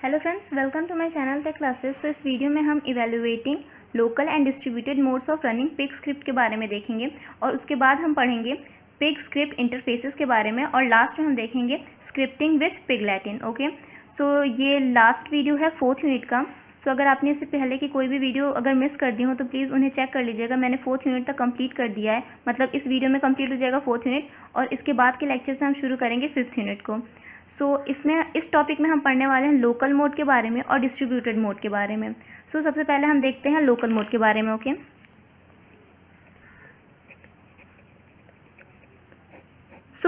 Hello friends, welcome to my channel tech classes. तो इस video में हम evaluating local and distributed modes of running Pig script के बारे में देखेंगे और उसके बाद हम पढ़ेंगे पिग स्क्रिप्ट इंटरफेसेस के बारे में और लास्ट में हम देखेंगे scripting with Pig Latin. Okay, so ये लास्ट वीडियो है 4th यूनिट का। सो अगर आपने इससे पहले की कोई भी वीडियो अगर मिस कर दी हो तो प्लीज़ उन्हें चेक कर लीजिएगा। मैंने 4th यूनिट तक कंप्लीट कर दिया है, मतलब इस वीडियो में कंप्लीट हो जाएगा 4th यूनिट और इसके बाद के लेक्चर से हम शुरू करेंगे 5th यूनिट को। इसमें इस टॉपिक में हम पढ़ने वाले हैं लोकल मोड के बारे में और डिस्ट्रीब्यूटेड मोड के बारे में। सबसे पहले हम देखते हैं लोकल मोड के बारे में। ओके,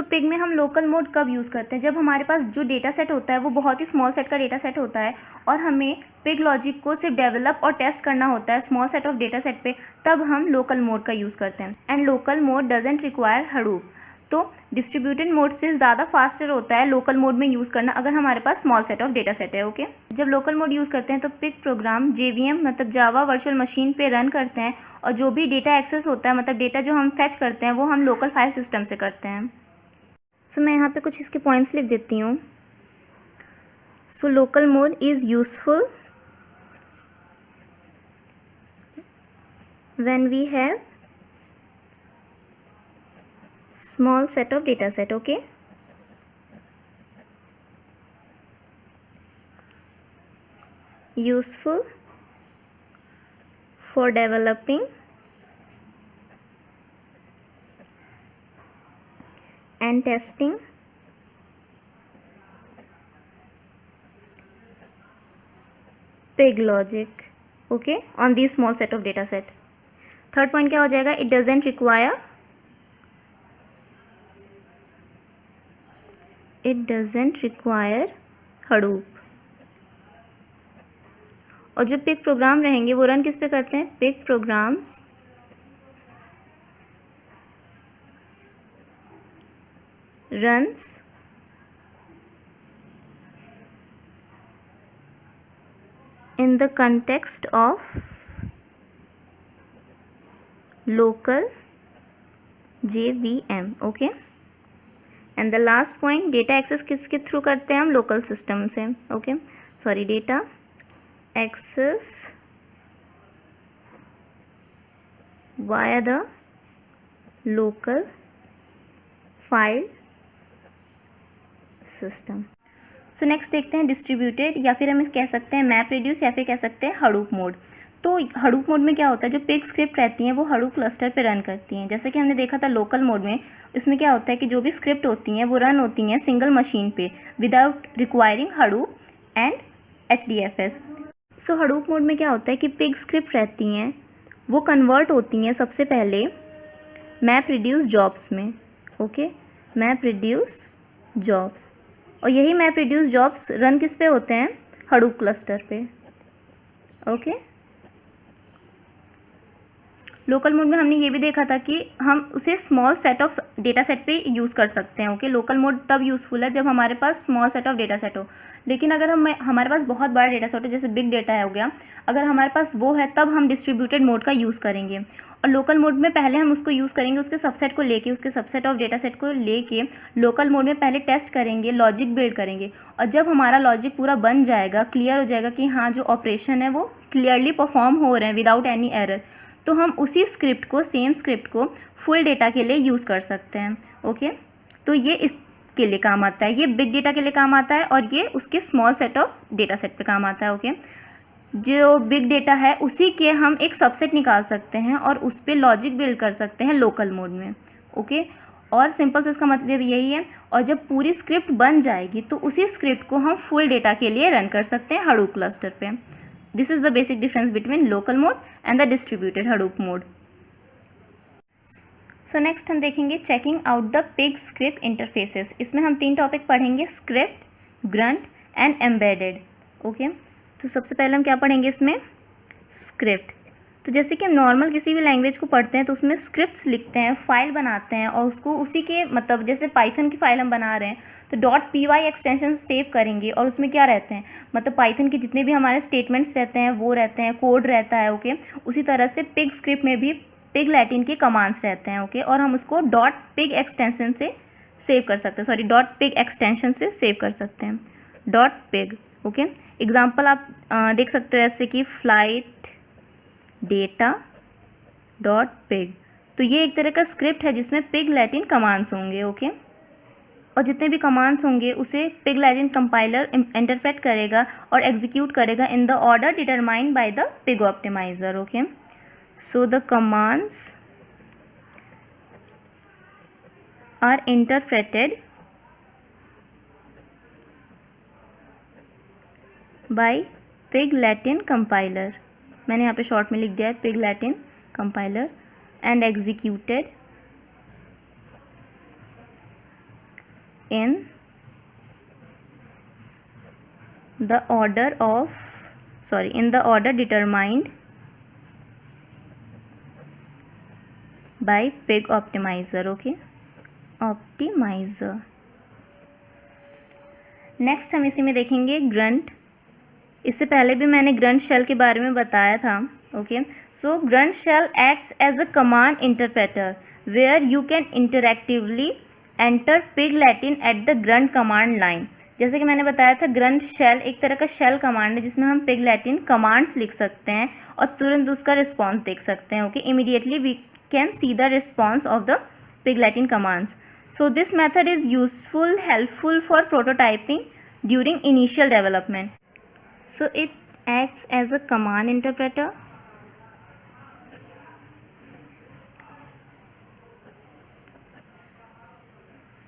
पिग में हम लोकल मोड कब यूज़ करते हैं? जब हमारे पास जो डेटा सेट होता है वो बहुत ही स्मॉल सेट का डेटा सेट होता है और हमें पिग लॉजिक को सिर्फ डेवलप और टेस्ट करना होता है small set of data set पे, तब हम लोकल मोड का यूज़ करते हैं। And local mode doesn't require Hadoop. तो डिस्ट्रीब्यूटेड मोड से ज़्यादा फास्टर होता है लोकल मोड में यूज़ करना अगर हमारे पास small set of data set है। ओके, जब लोकल मोड यूज़ करते हैं तो पिग प्रोग्राम JVM मतलब जावा वर्चुअल मशीन पे रन करते हैं और जो भी डेटा एक्सेस होता है मतलब डेटा जो हम फेच करते हैं वो हम लोकल फाइल सिस्टम से करते हैं। मैं यहाँ पे कुछ इसके पॉइंट्स लिख देती हूँ। Local mode is useful when we have small set of data set. Okay, useful for developing and testing pig logic, okay, on these small set of data set. Third point क्या हो जाएगा? it doesn't require Hadoop। और जो pig programme रहेंगे वो run किस पे करते हैं? Pig programs runs in the context of local JVM। Okay, and the last point, data access किसके थ्रू करते हैं हम? लोकल सिस्टम से। Okay, sorry, data access via the local file system. Next देखते हैं डिस्ट्रीब्यूटेड, या फिर हम इस कह सकते हैं मैप रिड्यूस, या फिर कह सकते हैं हडूप मोड। तो हडूप मोड में क्या होता है? जो पिग स्क्रिप्ट रहती हैं वो हडूप क्लस्टर पे रन करती हैं। जैसे कि हमने देखा था लोकल मोड में, इसमें क्या होता है कि जो भी स्क्रिप्ट होती हैं वो रन होती हैं सिंगल मशीन पे without requiring Hadoop and HDFS। Hadoop mode में क्या होता है कि पिग स्क्रिप्ट रहती हैं वो कन्वर्ट होती हैं सबसे पहले मैप रिड्यूस जॉब्स में। ओके, मैप रिड्यूस जॉब्स, और यही मैप रिड्यूस जॉब्स रन किस पे होते हैं? हडूप क्लस्टर पे। ओके, लोकल मोड में हमने ये भी देखा था कि हम उसे small set of data set पे यूज़ कर सकते हैं। ओके, लोकल मोड तब यूज़फुल है जब हमारे पास small set of data set हो, लेकिन अगर हमारे पास बहुत बड़ा डेटा सेट हो, जैसे बिग डेटा हो गया, अगर हमारे पास वो है तब हम डिस्ट्रीब्यूटेड मोड का यूज़ करेंगे। और लोकल मोड में पहले हम उसको यूज़ करेंगे उसके सबसेट को लेके, उसके सबसेट ऑफ डेटा सेट को लेके लोकल मोड में पहले टेस्ट करेंगे, लॉजिक बिल्ड करेंगे, और जब हमारा लॉजिक पूरा बन जाएगा, क्लियर हो जाएगा कि हाँ जो ऑपरेशन है वो क्लियरली परफॉर्म हो रहे हैं विदाउट एनी एरर, तो हम उसी स्क्रिप्ट को, सेम स्क्रिप्ट को फुल डेटा के लिए यूज़ कर सकते हैं। ओके, तो ये इसके लिए काम आता है, ये बिग डेटा के लिए काम आता है और ये उसके small set of data set पे काम आता है। ओके, जो बिग डेटा है उसी के हम एक सबसेट निकाल सकते हैं और उस पर लॉजिक बिल्ड कर सकते हैं लोकल मोड में। ओके, और सिंपल से इसका मतलब यही है, और जब पूरी स्क्रिप्ट बन जाएगी तो उसी स्क्रिप्ट को हम फुल डेटा के लिए रन कर सकते हैं हडूप क्लस्टर पे। This is the basic difference between local mode and the distributed Hadoop mode. Next हम देखेंगे checking out the pig script interfaces. इसमें हम 3 टॉपिक पढ़ेंगे, script, grunt and embedded. Okay, तो सबसे पहले हम क्या पढ़ेंगे इसमें? स्क्रिप्ट। तो जैसे कि हम नॉर्मल किसी भी लैंग्वेज को पढ़ते हैं तो उसमें स्क्रिप्ट्स लिखते हैं, फाइल बनाते हैं और उसको उसी के मतलब जैसे पाइथन की फाइल हम बना रहे हैं तो .py एक्सटेंशन सेव करेंगे और उसमें क्या रहते हैं, मतलब पाइथन के जितने भी हमारे स्टेटमेंट्स रहते हैं वो रहते हैं, कोड रहता है। ओके, उसी तरह से पिग स्क्रिप्ट में भी पिग लैटिन के कमांड्स रहते हैं। ओके, और हम उसको .pig एक्सटेंशन से सेव कर सकते हैं, .pig एक्सटेंशन से सेव कर सकते हैं, .pig। ओके। एग्जाम्पल आप देख सकते हो ऐसे कि फ्लाइट डेटा डॉट पिग, तो ये एक तरह का स्क्रिप्ट है जिसमें पिग लैटिन कमांड्स होंगे। ओके, और जितने भी कमांड्स होंगे उसे पिग लैटिन कंपाइलर इंटरप्रेट करेगा और एग्जीक्यूट करेगा in the order determined by the Pig optimizer. Okay, so the commands are interpreted by Pig Latin compiler, मैंने यहाँ पे शॉर्ट में लिख दिया है Pig Latin compiler, and executed in the order determined by pig optimizer। Okay, optimizer. Next हम इसी में देखेंगे ग्रंट। इससे पहले भी मैंने ग्रंट शेल के बारे में बताया था। Okay, so Grunt shell acts as a command interpreter where you can interactively enter Pig Latin at the Grunt command line. जैसे कि मैंने बताया था, ग्रंट शेल एक तरह का शेल कमांड है जिसमें हम पिग लैटिन कमांड्स लिख सकते हैं और तुरंत उसका रिस्पॉन्स देख सकते हैं। Okay, immediately we can see the response of the Pig Latin commands. So this method is useful, helpful for prototyping during initial development. So it acts as a command interpreter.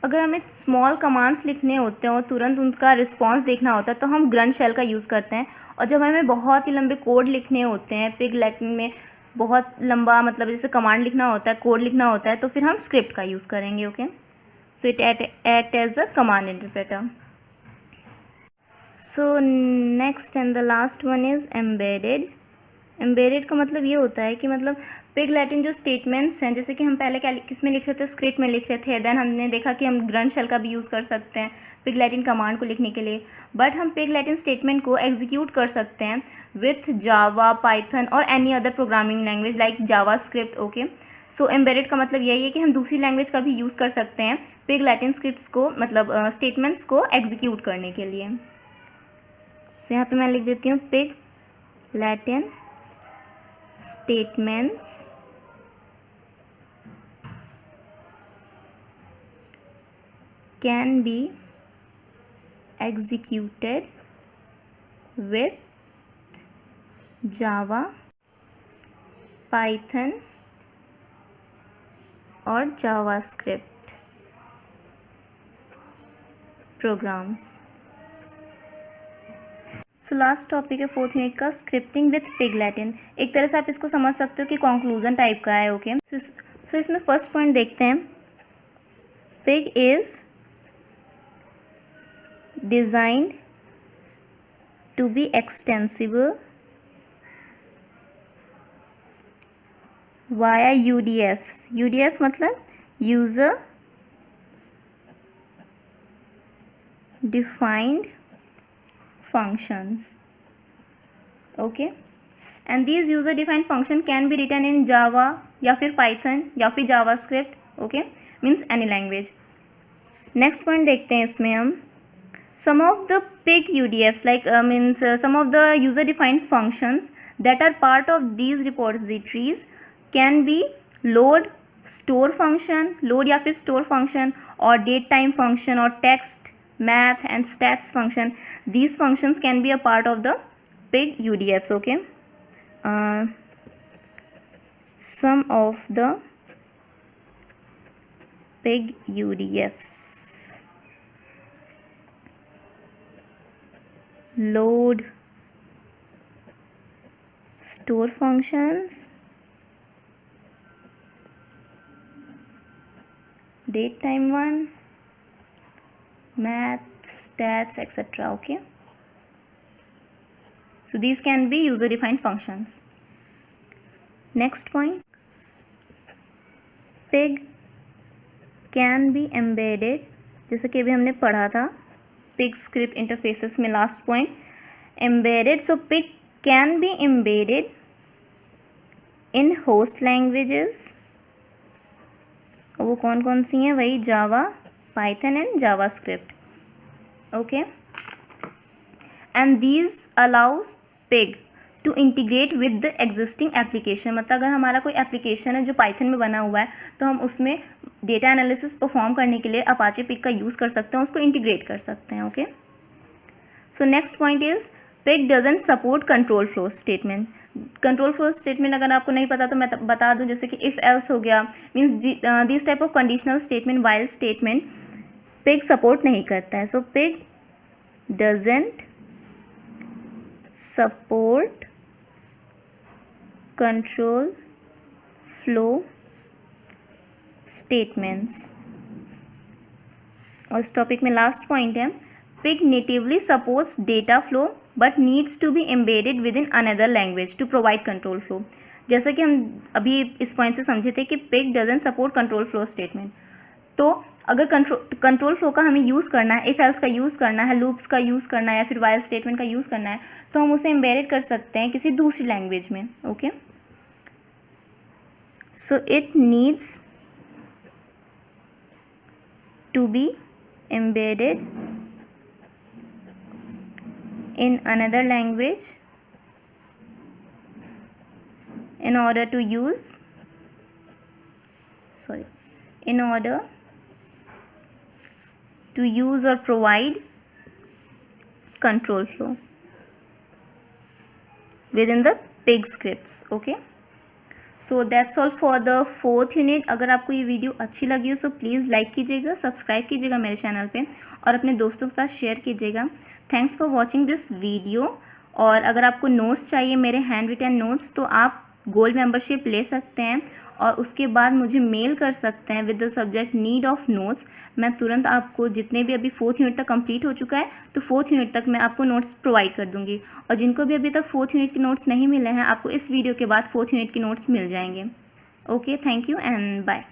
अगर हमें small commands लिखने होते हैं और तुरंत उनका response देखना होता है तो हम ग्रंट शेल का यूज़ करते हैं, और जब हमें बहुत ही लंबे कोड लिखने होते हैं पिग लैटिन में, बहुत लंबा मतलब जैसे कमांड लिखना होता है, कोड लिखना होता है, तो फिर हम स्क्रिप्ट का यूज़ करेंगे। Okay, so it act as a command interpreter. So next and the last one is embedded. Embedded का मतलब ये होता है कि मतलब पिग लैटिन जो स्टेटमेंट्स हैं, जैसे कि हम पहले क्या किस में लिख रहे थे, स्क्रिप्ट में लिख रहे थे, देन हमने देखा कि हम ग्रंट शेल का भी यूज़ कर सकते हैं पिग लैटिन कमांड को लिखने के लिए, बट हम पिग लैटिन स्टेटमेंट को एग्जीक्यूट कर सकते हैं विथ जावा, पाइथन और any other programming language like JavaScript. Okay, so embedded का मतलब यही है कि हम दूसरी लैंग्वेज का भी यूज़ कर सकते हैं पिग लैटिन स्क्रिप्ट्स को, मतलब स्टेटमेंट्स को एग्जीक्यूट करने के लिए। सो यहाँ पे मैं लिख देती हूँ pig Latin statements can be executed with Java, Python और JavaScript programs। So last topic है 4th यूनिट का, स्क्रिप्टिंग विथ पिग लैटिन। एक तरह से आप इसको समझ सकते हो कि कंक्लूजन टाइप का है। ओके, सो इसमें फर्स्ट पॉइंट देखते हैं, Pig is designed to be extensible via UDF. UDF मतलब user defined functions। okay, and these user defined function can be written in Java या फिर Python या फिर JavaScript। okay, means any language। next point देखते हैं इसमें हम, some of the pig UDFs like some of the user defined functions that are part of these repositories can be load store function, load या फिर store function, और date time function, और text, math and stats function। These functions can be a part of the pig UDFs। okay, some of the pig UDFs load store functions, date time one, math, stats, etc. okay, so these can be user defined functions। next point, pig can be embedded, जैसे कि अभी हमने पढ़ा था pig script interfaces में last point embedded। so pig can be embedded in host languages, और वो कौन कौन सी हैं, वही Java, Python and JavaScript. Okay, and these allows Pig to integrate with the existing application. मतलब अगर हमारा कोई एप्लीकेशन है जो पाइथन में बना हुआ है तो हम उसमें डेटा एनालिसिस परफॉर्म करने के लिए अपाचे पिग का यूज़ कर सकते हैं, उसको इंटीग्रेट कर सकते हैं। Okay, so next point is pig doesn't support control flow statement. Control flow statement अगर आपको नहीं पता तो मैं बता दूं, जैसे कि इफ़ एल्स हो गया, means this type of conditional statement, while statement Pig support नहीं करता है। So Pig doesn't support control flow statements. और इस टॉपिक में लास्ट पॉइंट है, Pig natively supports data flow but needs to be embedded within another language to provide control flow. जैसा कि हम अभी इस पॉइंट से समझे थे कि pig doesn't support control flow statement, तो अगर कंट्रोल फ्लो का हमें यूज़ करना है, इफ एल्स का यूज़ करना है, लूप्स का यूज़ करना है या फिर वाइल स्टेटमेंट का यूज़ करना है, तो हम उसे एम्बेडेड कर सकते हैं किसी दूसरी लैंग्वेज में। Okay, so it needs to be embedded in another language in order to use or provide control flow within the pig scripts. Okay, so that's all for the 4th unit. अगर आपको ये video अच्छी लगी हो so please like कीजिएगा, subscribe कीजिएगा मेरे channel पे और अपने दोस्तों के साथ शेयर कीजिएगा। Thanks for watching this video. और अगर आपको नोट्स चाहिए, मेरे हैंड रिटन नोट्स, तो आप गोल्ड मेंबरशिप ले सकते हैं और उसके बाद मुझे मेल कर सकते हैं with the subject need of notes. मैं तुरंत आपको, जितने भी अभी 4th यूनिट तक कंप्लीट हो चुका है तो 4th यूनिट तक मैं आपको नोट्स प्रोवाइड कर दूंगी। और जिनको भी अभी तक 4th यूनिट के नोट्स नहीं मिले हैं, आपको इस वीडियो के बाद 4th यूनिट के नोट्स मिल जाएंगे। Okay, thank you and bye.